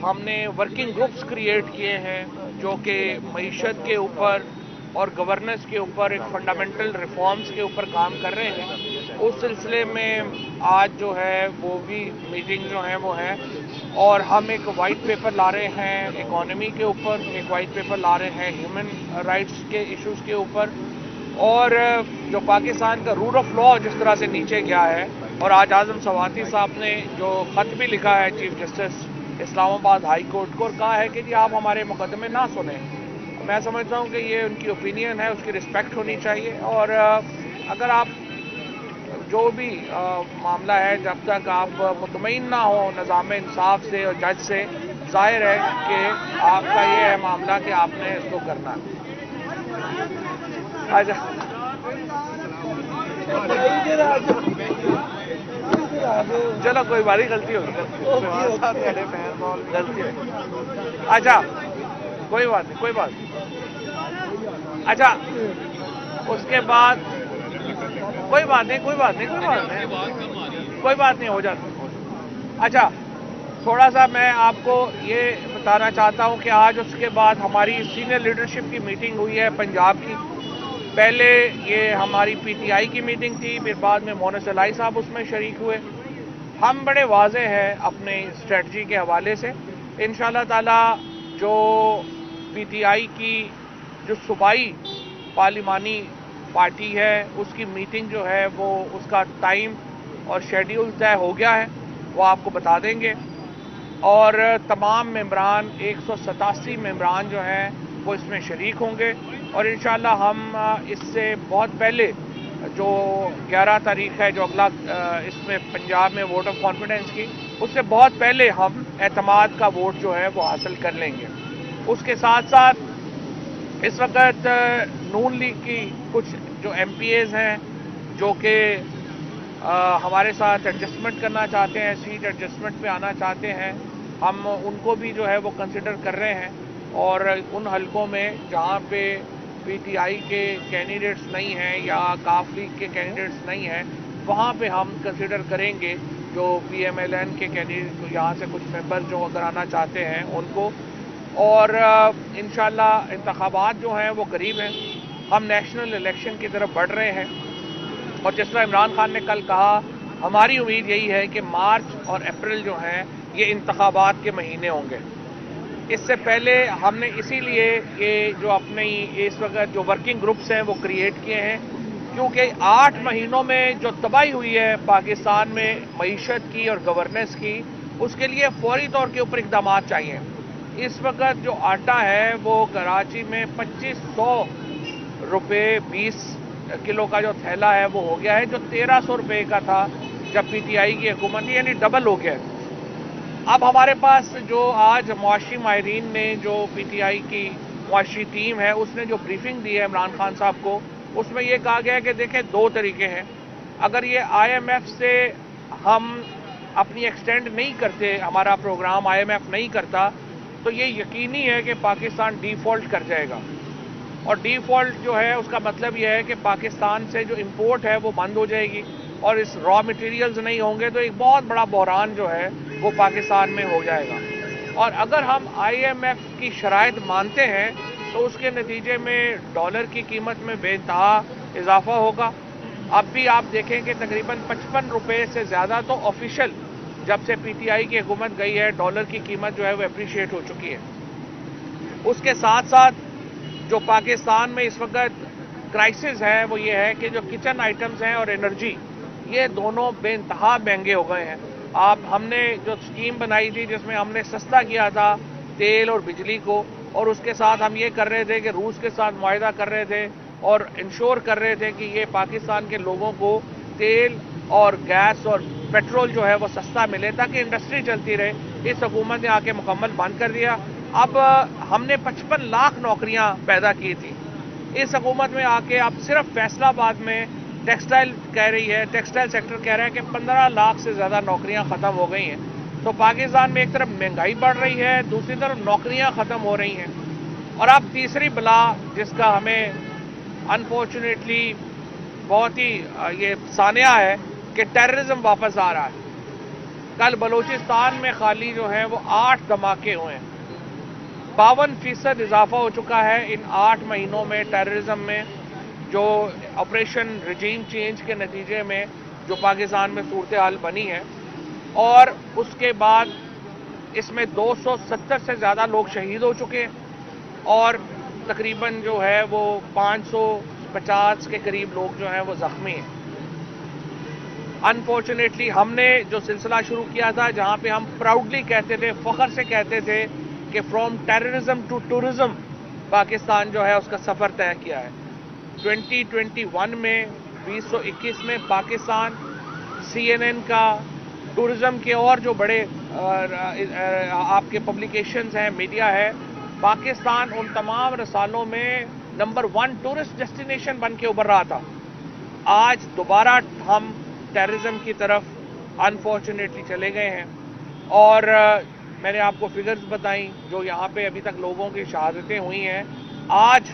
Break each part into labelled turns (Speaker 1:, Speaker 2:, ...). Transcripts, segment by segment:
Speaker 1: ہم نے working groups create کیے ہیں جو کہ معیشت کے اوپر اور گورننس کے اوپر ایک فنڈامنٹل ریفارمز کے اوپر کام کر رہے ہیں. اس سلسلے میں آج جو ہے وہ بھی میٹنگ جو ہیں وہ ہیں, اور ہم ایک وائٹ پیپر لا رہے ہیں اکانومی کے اوپر, ایک وائٹ پیپر لا رہے ہیں ہیومن رائٹس کے ایشوز کے اوپر, اور جو پاکستان کا رول آف لا جس طرح سے نیچے گیا ہے. اور آج اعظم سواتی صاحب نے جو خط بھی لکھا ہے چیف جسٹس اسلام آباد ہائی کورٹ کو, اور کہا ہے کہ جی آپ ہمارے مقدمے نہ سنیں. میں سمجھتا ہوں کہ یہ ان کی اوپینین ہے, اس کی رسپیکٹ ہونی چاہیے. اور اگر آپ جو بھی معاملہ ہے, جب تک آپ مطمئن نہ ہوں نظام انصاف سے اور جج سے, ظاہر ہے کہ آپ کا یہ ہے معاملہ کہ آپ نے اس کو کرنا ہے. چلو کوئی بات نہیں, غلطی ہوگی, غلطی ہے. اچھا کوئی بات نہیں, کوئی بات نہیں. اچھا اس کے بعد کوئی بات نہیں, کوئی بات نہیں, کوئی بات نہیں, کوئی بات نہیں, ہو جاتا. اچھا تھوڑا سا میں آپ کو یہ بتانا چاہتا ہوں کہ آج اس کے بعد ہماری سینئر لیڈرشپ کی میٹنگ ہوئی ہے پنجاب کی. پہلے یہ ہماری پی ٹی آئی کی میٹنگ تھی, پھر بعد میں مونس علائی صاحب اس میں شریک ہوئے. ہم بڑے واضح ہیں اپنے اسٹریٹجی کے حوالے سے. انشاءاللہ تعالی جو پی ٹی آئی کی جو صوبائی پارلیمانی پارٹی ہے اس کی میٹنگ جو ہے وہ اس کا ٹائم اور شیڈیول طے ہو گیا ہے, وہ آپ کو بتا دیں گے. اور تمام ممبران 187 ممبران جو ہیں وہ اس میں شریک ہوں گے. اور انشاءاللہ ہم اس سے بہت پہلے جو 11 تاریخ ہے جو اگلا اس میں پنجاب میں ووٹ آف کانفیڈنس کی, اس سے بہت پہلے ہم اعتماد کا ووٹ جو ہے وہ حاصل کر لیں گے. اس کے ساتھ ساتھ اس وقت نون لیگ کی کچھ جو ایم پی ایز ہیں جو کہ ہمارے ساتھ ایڈجسٹمنٹ کرنا چاہتے ہیں, سیٹ ایڈجسٹمنٹ پہ آنا چاہتے ہیں, ہم ان کو بھی جو ہے وہ کنسیڈر کر رہے ہیں. اور ان حلقوں میں جہاں پہ پی ٹی آئی کے کینڈیڈیٹس نہیں ہیں یا کاف لیگ کے کینڈیڈیٹس نہیں ہیں, وہاں پہ ہم کنسیڈر کریں گے جو پی ایم ایل این کے کینڈیڈیٹ یہاں سے کچھ ممبر جو اگر آنا چاہتے ہیں ان کو. اور انشاءاللہ انتخابات جو ہیں وہ قریب ہیں, ہم نیشنل الیکشن کی طرف بڑھ رہے ہیں. اور جس طرح عمران خان نے کل کہا, ہماری امید یہی ہے کہ مارچ اور اپریل جو ہیں یہ انتخابات کے مہینے ہوں گے. اس سے پہلے ہم نے اسی لیے یہ جو اپنی اس وقت جو ورکنگ گروپس ہیں وہ کریٹ کیے ہیں, کیونکہ 8 مہینوں میں جو تباہی ہوئی ہے پاکستان میں معیشت کی اور گورننس کی, اس کے لیے فوری طور کے اوپر اقدامات چاہیے. اس وقت جو آٹا ہے وہ کراچی میں 2500 روپے 20 کلو کا جو تھیلا ہے وہ ہو گیا ہے, جو 1300 روپے کا تھا جب پی ٹی آئی کی حکومت تھی, یعنی ڈبل ہو گیا. اب ہمارے پاس جو آج معاشی ماہرین نے جو پی ٹی آئی کی معاشی ٹیم ہے اس نے جو بریفنگ دی ہے عمران خان صاحب کو, اس میں یہ کہا گیا ہے کہ دیکھیں 2 طریقے ہیں. اگر یہ آئی ایم ایف سے ہم اپنی ایکسٹینڈ نہیں کرتے, ہمارا پروگرام آئی ایم ایف نہیں کرتا, تو یہ یقینی ہے کہ پاکستان ڈیفالٹ کر جائے گا. اور ڈیفالٹ جو ہے اس کا مطلب یہ ہے کہ پاکستان سے جو امپورٹ ہے وہ بند ہو جائے گی, اور اس را مٹیریلز نہیں ہوں گے تو ایک بہت بڑا بحران جو ہے وہ پاکستان میں ہو جائے گا. اور اگر ہم آئی ایم ایف کی شرائط مانتے ہیں تو اس کے نتیجے میں ڈالر کی قیمت میں بے انتہا اضافہ ہوگا. اب بھی آپ دیکھیں کہ تقریباً 55 روپے سے زیادہ تو آفیشیل جب سے پی ٹی آئی کی حکومت گئی ہے ڈالر کی قیمت جو ہے وہ اپریشیٹ ہو چکی ہے. اس کے ساتھ ساتھ جو پاکستان میں اس وقت کرائسس ہے وہ یہ ہے کہ جو کچن آئٹمز ہیں اور انرجی, یہ دونوں بے انتہا مہنگے ہو گئے ہیں. ہم نے جو اسکیم بنائی تھی جس میں ہم نے سستا کیا تھا تیل اور بجلی کو, اور اس کے ساتھ ہم یہ کر رہے تھے کہ روس کے ساتھ معاہدہ کر رہے تھے اور انشور کر رہے تھے کہ یہ پاکستان کے لوگوں کو تیل اور گیس اور پیٹرول جو ہے وہ سستا ملے تاکہ انڈسٹری چلتی رہے. اس حکومت نے آ کے مکمل بند کر دیا. اب ہم نے 55 لاکھ نوکریاں پیدا کی تھی, اس حکومت میں آ کے اب صرف فیصلہ آباد میں ٹیکسٹائل کہہ رہی ہے, ٹیکسٹائل سیکٹر کہہ رہا ہے کہ 15 لاکھ سے زیادہ نوکریاں ختم ہو گئی ہیں. تو پاکستان میں ایک طرف مہنگائی بڑھ رہی ہے, دوسری طرف نوکریاں ختم ہو رہی ہیں. اور اب تیسری بلا جس کا ہمیں انفارچونیٹلی بہت ہی یہ سانحہ ہے کہ ٹیررزم واپس آ رہا ہے. کل بلوچستان میں خالی جو ہیں وہ 8 دھماکے ہوئے ہیں. 52% اضافہ ہو چکا ہے ان 8 مہینوں میں ٹیررزم میں، جو آپریشن رجیم چینج کے نتیجے میں جو پاکستان میں صورتحال بنی ہے. اور اس کے بعد اس میں 270 سے زیادہ لوگ شہید ہو چکے ہیں اور تقریباً جو ہے وہ 550 کے قریب لوگ جو ہیں وہ زخمی ہیں. انفارچونیٹلی ہم نے جو سلسلہ شروع کیا تھا، جہاں پہ ہم پراؤڈلی کہتے تھے، فخر سے کہتے تھے کہ from terrorism to tourism Pakistan جو ہے اس کا سفر طے کیا ہے. 2021 میں 2021 میں پاکستان CNN کا، ٹورزم کے اور جو بڑے آپ کے پبلیکیشنز ہیں، میڈیا ہے، پاکستان ان تمام رسالوں میں نمبر 1 ٹورسٹ ڈیسٹینیشن بن کے ابھر رہا تھا. آج دوبارہ ہم ٹیررزم کی طرف انفارچونیٹلی چلے گئے ہیں. اور میں نے آپ کو فگرز بتائیں جو یہاں پہ ابھی تک لوگوں کی شہادتیں ہوئی ہیں. آج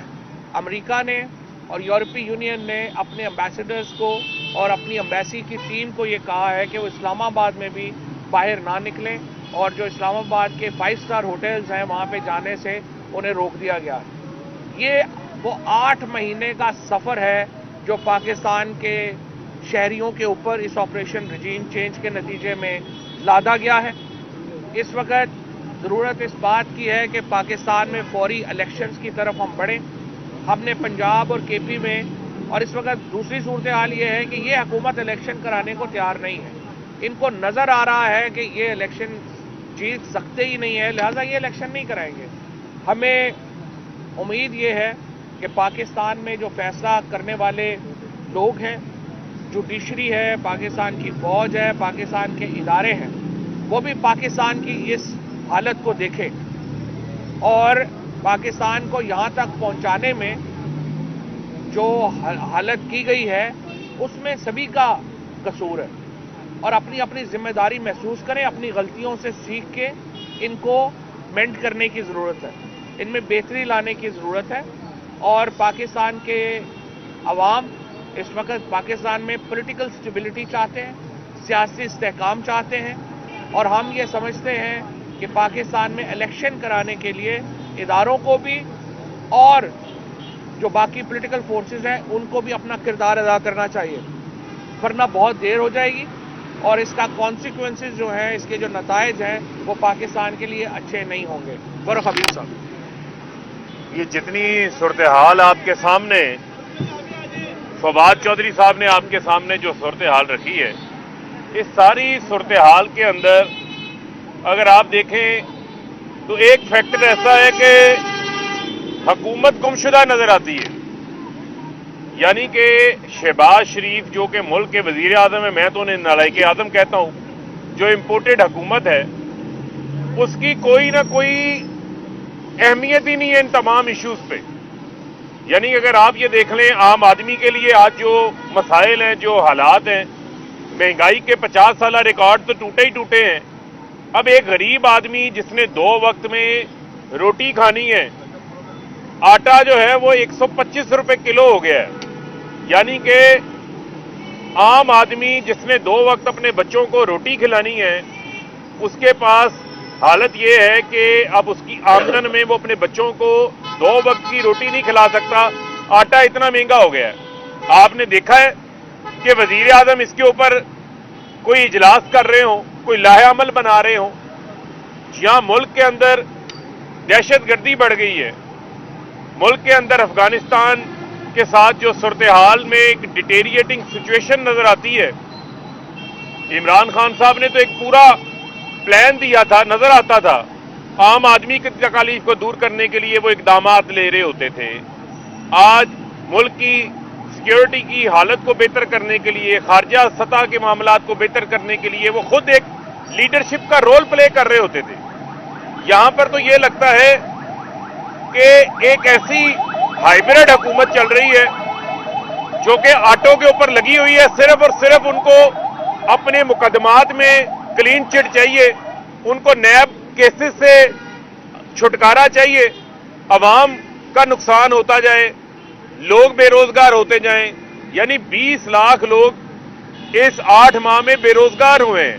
Speaker 1: امریکہ نے اور یورپی یونین نے اپنے امبیسڈرز کو اور اپنی امبیسی کی ٹیم کو یہ کہا ہے کہ وہ اسلام آباد میں بھی باہر نہ نکلیں، اور جو اسلام آباد کے 5 اسٹار ہوٹلز ہیں وہاں پہ جانے سے انہیں روک دیا گیا. یہ وہ 8 مہینے کا سفر ہے جو پاکستان کے شہریوں کے اوپر اس آپریشن رجیم چینج کے نتیجے میں لادا گیا ہے. اس وقت ضرورت اس بات کی ہے کہ پاکستان میں فوری الیکشنز کی طرف ہم بڑھیں. ہم نے پنجاب اور KP میں، اور اس وقت دوسری صورتحال یہ ہے کہ یہ حکومت الیکشن کرانے کو تیار نہیں ہے. ان کو نظر آ رہا ہے کہ یہ الیکشن جیت سکتے ہی نہیں ہے، لہذا یہ الیکشن نہیں کرائیں گے. ہمیں امید یہ ہے کہ پاکستان میں جو فیصلہ کرنے والے لوگ ہیں، جوڈیشری ہے، پاکستان کی فوج ہے، پاکستان کے ادارے ہیں، وہ بھی پاکستان کی اس حالت کو دیکھیں اور پاکستان کو یہاں تک پہنچانے میں جو حالت کی گئی ہے اس میں سبھی کا قصور ہے، اور اپنی اپنی ذمہ داری محسوس کریں. اپنی غلطیوں سے سیکھ کے ان کو مینڈ کرنے کی ضرورت ہے، ان میں بہتری لانے کی ضرورت ہے. اور پاکستان کے عوام اس وقت پاکستان میں پولیٹیکل سٹیبلٹی چاہتے ہیں، سیاسی استحکام چاہتے ہیں، اور ہم یہ سمجھتے ہیں کہ پاکستان میں الیکشن کرانے کے لیے اداروں کو بھی اور جو باقی پولیٹیکل فورسز ہیں ان کو بھی اپنا کردار ادا کرنا چاہیے، ورنہ بہت دیر ہو جائے گی اور اس کا کانسیکوینسز جو ہیں، اس کے جو نتائج ہیں وہ پاکستان کے لیے اچھے نہیں ہوں گے. فرق حبیب صاحب،
Speaker 2: یہ جتنی صورتحال آپ کے سامنے فواد چودھری صاحب نے آپ کے سامنے جو صورتحال رکھی ہے، اس ساری صورتحال کے اندر اگر آپ دیکھیں تو ایک فیکٹر ایسا ہے کہ حکومت گمشدہ نظر آتی ہے. یعنی کہ شہباز شریف جو کہ ملک کے وزیر اعظم ہیں، میں تو انہیں نالائق اعظم کہتا ہوں، جو امپورٹڈ حکومت ہے، اس کی کوئی نہ کوئی اہمیت ہی نہیں ہے ان تمام ایشوز پہ. یعنی اگر آپ یہ دیکھ لیں عام آدمی کے لیے آج جو مسائل ہیں، جو حالات ہیں، مہنگائی کے 50 سالہ ریکارڈ تو ٹوٹے ہی ٹوٹے ہیں. اب ایک غریب آدمی جس نے 2 وقت میں روٹی کھانی ہے، آٹا جو ہے وہ 125 روپے کلو ہو گیا ہے. یعنی کہ عام آدمی جس نے 2 وقت اپنے بچوں کو روٹی کھلانی ہے، اس کے پاس حالت یہ ہے کہ اب اس کی آمدن میں وہ اپنے بچوں کو 2 وقت کی روٹی نہیں کھلا سکتا. آٹا اتنا مہنگا ہو گیا ہے. آپ نے دیکھا ہے کہ وزیر اعظم اس کے اوپر کوئی اجلاس کر رہے ہوں، کوئی لاہ عمل بنا رہے ہوں. یہاں ملک کے اندر دہشت گردی بڑھ گئی ہے، ملک کے اندر افغانستان کے ساتھ جو صورتحال میں ایک ڈیٹیریٹنگ سچویشن نظر آتی ہے. عمران خان صاحب نے تو ایک پورا پلان دیا تھا، نظر آتا تھا عام آدمی کی تکالیف کو دور کرنے کے لیے وہ اقدامات لے رہے ہوتے تھے. آج ملک کی سیکیورٹی کی حالت کو بہتر کرنے کے لیے، خارجہ سطح کے معاملات کو بہتر کرنے کے لیے وہ خود ایک لیڈرشپ کا رول پلے کر رہے ہوتے تھے. یہاں پر تو یہ لگتا ہے کہ ایک ایسی ہائیبرڈ حکومت چل رہی ہے جو کہ آٹوں کے اوپر لگی ہوئی ہے. صرف اور صرف ان کو اپنے مقدمات میں کلین چٹ چاہیے، ان کو نیب کیسز سے چھٹکارا چاہیے. عوام کا نقصان ہوتا جائے، لوگ بے روزگار ہوتے جائیں. یعنی 20 لاکھ لوگ اس 8 ماہ میں بے روزگار ہوئے ہیں.